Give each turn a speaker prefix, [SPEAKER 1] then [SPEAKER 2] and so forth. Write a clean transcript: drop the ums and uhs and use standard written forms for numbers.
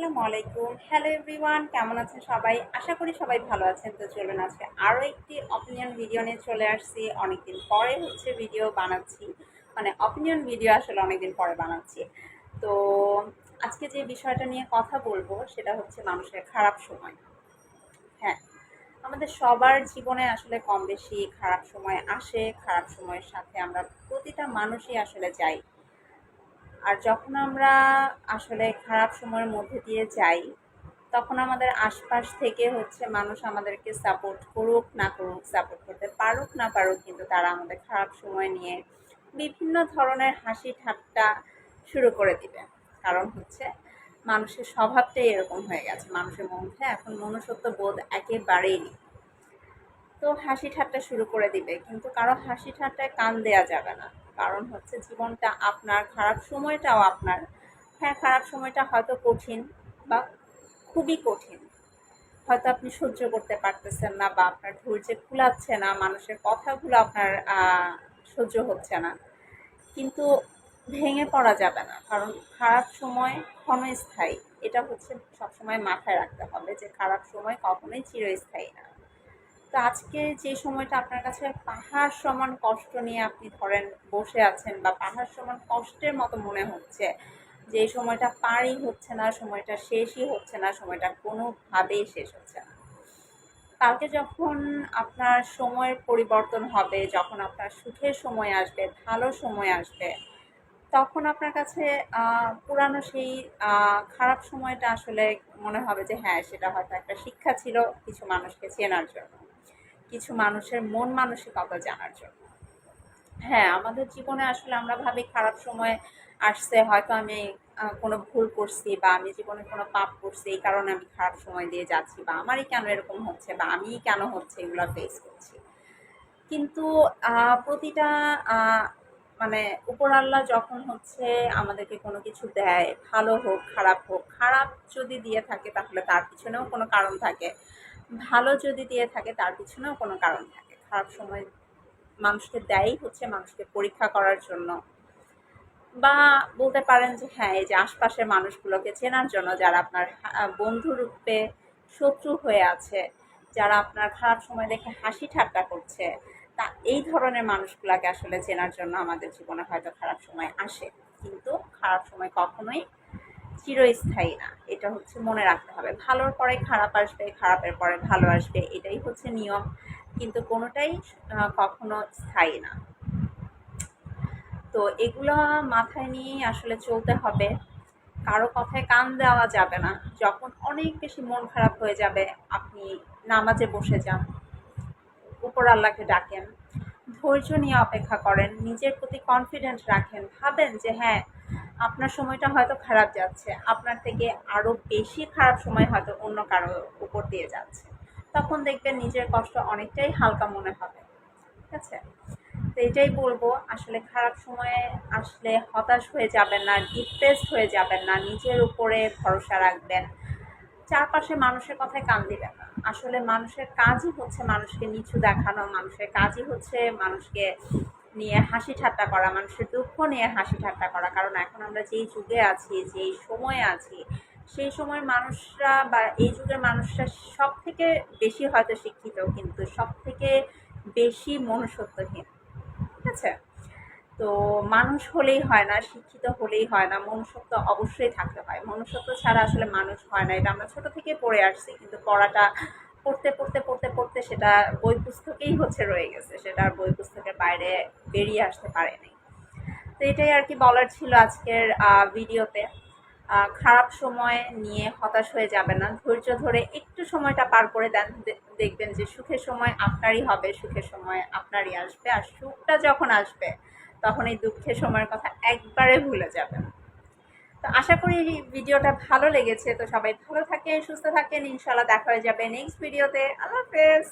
[SPEAKER 1] আসসালামু আলাইকুম। Hello everyone, কেমন আছেন সবাই? আশা করি সবাই ভালো আছেন। তো চলুন আজকে আরও একটি অপিনিয়ন ভিডিও নিয়ে চলে আসছি। অনেকদিন পরে ভিডিও বানাচ্ছি, মানে অপিনিয়ন ভিডিও আসলে অনেকদিন পরে বানাচ্ছি। তো আজকে যে বিষয়টা নিয়ে কথা বলবো সেটা হচ্ছে মানুষের খারাপ সময়। হ্যাঁ, আমাদের সবার জীবনে আসলে কম বেশি খারাপ সময় আসে। খারাপ সময়ের সাথে আমরা প্রতিটা মানুষই আসলে যাই। আর যখন আমরা আসলে খারাপ সময়ের মধ্যে দিয়ে যাই, তখন আমাদের আশপাশ থেকে মানুষ আমাদেরকে সাপোর্ট করুক না করুক, সাপোর্ট করতে পারুক না পারুক, কিন্তু তারা আমাদের খারাপ সময় নিয়ে বিভিন্ন ধরনের হাসি ঠাট্টা শুরু করে দিবে। কারণ মানুষের স্বভাবটাই এরকম হয়ে গেছে, মানুষের মধ্যে এখন মনুষ্যত্ব বোধ একেবারেই নেই। তো হাসি ঠাট্টা শুরু করে দিবে, কিন্তু কারো হাসি ঠাট্টায় কান দেয়া যাবে না। কারণ জীবনটা আপনার, খারাপ সময়টাও আপনার। হ্যাঁ, খারাপ সময়টা হয়তো কঠিন বা খুবই কঠিন, হয়তো আপনি সহ্য করতে পারতেছেন না বা আপনার ধৈর্য কুলাচ্ছে না, মানুষের কথাগুলো আপনার সহ্য হচ্ছে না, কিন্তু ভেঙে পড়া যাবে না। কারণ খারাপ সময় ক্ষণস্থায়ী, এটা সবসময় মাথায় রাখতে হবে যে খারাপ সময় কখনোই চিরস্থায়ী না। তো আজকে যে সময়টা আপনার কাছে পাহাড় সমান কষ্ট নিয়ে আপনি ধরেন বসে আছেন, বা পাহাড় সমান কষ্টের মতো মনে হচ্ছে, যে সময়টা পারই হচ্ছে না, সময়টা শেষই হচ্ছে না, সময়টা কোনোভাবেই শেষ হচ্ছে না। কালকে যখন আপনার সময়ের পরিবর্তন হবে, যখন আপনার সুখের সময় আসবে, ভালো সময় আসবে, তখন আপনার কাছে পুরানো সেই খারাপ সময়টা আসলে মনে হবে যে হ্যাঁ, সেটা হয়তো একটা শিক্ষা ছিল কিছু মানুষকে চেনার জন্য, কিছু মানুষের মন মানসিকতা জানার জন্য। হ্যাঁ, আমাদের জীবনে আসলে আমরা ভাবি খারাপ সময় আসছে, হয়তো আমি কোনো ভুল করছি, বা আমি জীবনে কোনো পাপ করছি, এই কারণে আমি খারাপ সময় দিয়ে যাচ্ছি, বা আমারই কেন এরকম হচ্ছে, বা আমিই কেন এগুলো ফেস করছি। কিন্তু প্রতিটা আহ, মানে উপর আল্লাহ যখন আমাদেরকে কোনো কিছু দেয়, ভালো হোক খারাপ হোক, খারাপ যদি দিয়ে থাকে তাহলে তার পিছনেও কোনো কারণ থাকে, ভালো যদি দিয়ে থাকে তার পিছনেও কোনো কারণ থাকে। খারাপ সময় মানুষকে দেয়ই মানুষকে পরীক্ষা করার জন্য, বা বলতে পারেন যে হ্যাঁ, এই যে আশপাশের মানুষগুলোকে চেনার জন্য, যারা আপনার বন্ধু রূপে শত্রু হয়ে আছে, যারা আপনার খারাপ সময় দেখে হাসি ঠাট্টা করছে, তা এই ধরনের মানুষগুলোকে আসলে চেনার জন্য আমাদের জীবনে হয়তো খারাপ সময় আসে। কিন্তু খারাপ সময় কখনোই চিরস্থায়ী না, এটা মনে রাখতে হবে। ভালোর পরে খারাপ আসবে, খারাপের পরে ভালো আসবে, এটাই নিয়ম। কিন্তু কোনোটাই কখনো স্থায়ী না। তো এগুলো মাথায় নিয়েই আসলে চলতে হবে। কারো কথায় কান দেওয়া যাবে না। যখন অনেক বেশি মন খারাপ হয়ে যাবে, আপনি নামাজে বসে যান, উপর আল্লাহকে ডাকেন, ধৈর্য নিয়ে অপেক্ষা করেন, নিজের প্রতি কনফিডেন্ট রাখেন, ভাবেন যে হ্যাঁ, আপনার সময়টা হয়তো খারাপ যাচ্ছে, আপনার থেকে আরও বেশি খারাপ সময় হয়তো অন্য কারো উপর দিয়ে যাচ্ছে। তখন দেখবেন নিজের কষ্ট অনেকটাই হালকা মনে হবে। ঠিক আছে? তো এটাই বলবো, আসলে খারাপ সময়ে আসলে হতাশ হয়ে যাবেন না, ডিপ্রেসড হয়ে যাবেন না, নিজের উপরে ভরসা রাখবেন, চারপাশে মানুষের কথায় কান দিবেন না। আসলে মানুষের কাজই মানুষকে নিচু দেখানো, মানুষের কাজই মানুষকে নিয়ে হাসি ঠাট্টা করা, মানুষের দুঃখ নিয়ে হাসি ঠাট্টা করা। কারণ এখন আমরা যেই যুগে আছি, যেই সময়ে আছি, সেই সময়ের মানুষরা বা এই যুগের মানুষরা সব থেকে বেশি হয়তো শিক্ষিত, কিন্তু সব থেকে বেশি মনুষ্যত্বহীন। ঠিক আছে? তো মানুষ হলেই হয় না, শিক্ষিত হলেই হয় না, মনুষ্যত্ব অবশ্যই থাকতে হয়। মনুষ্যত্ব ছাড়া আসলে মানুষ হয় না, এটা আমরা ছোট থেকে পড়ে আসছি, কিন্তু পড়াটা পড়তে পড়তে পড়তে পড়তে সেটা বই পুস্তকেই রয়ে গেছে, সেটা আর বই পুস্তকের বাইরে বেরিয়ে আসতে পারেনি। তো এটাই আর কি বলার ছিল আজকের ভিডিওতে। খারাপ সময় নিয়ে হতাশ হয়ে যাবে না, ধৈর্য ধরে একটু সময়টা পার করে দেন, দেখবেন যে সুখের সময় আপনারই হবে, সুখের সময় আপনারই আসবে। আর সুখটা যখন আসবে, তখন এই দুঃখের সময়ের কথা একবারে ভুলে যাবেন। তো আশা করি এই ভিডিওটা ভালো লেগেছে। তো সবাই ভালো থাকেন, সুস্থ থাকেন, ইনশাল্লাহ দেখা হয়ে যাবে নেক্সট ভিডিওতে। আল্লাহ হাফেজ।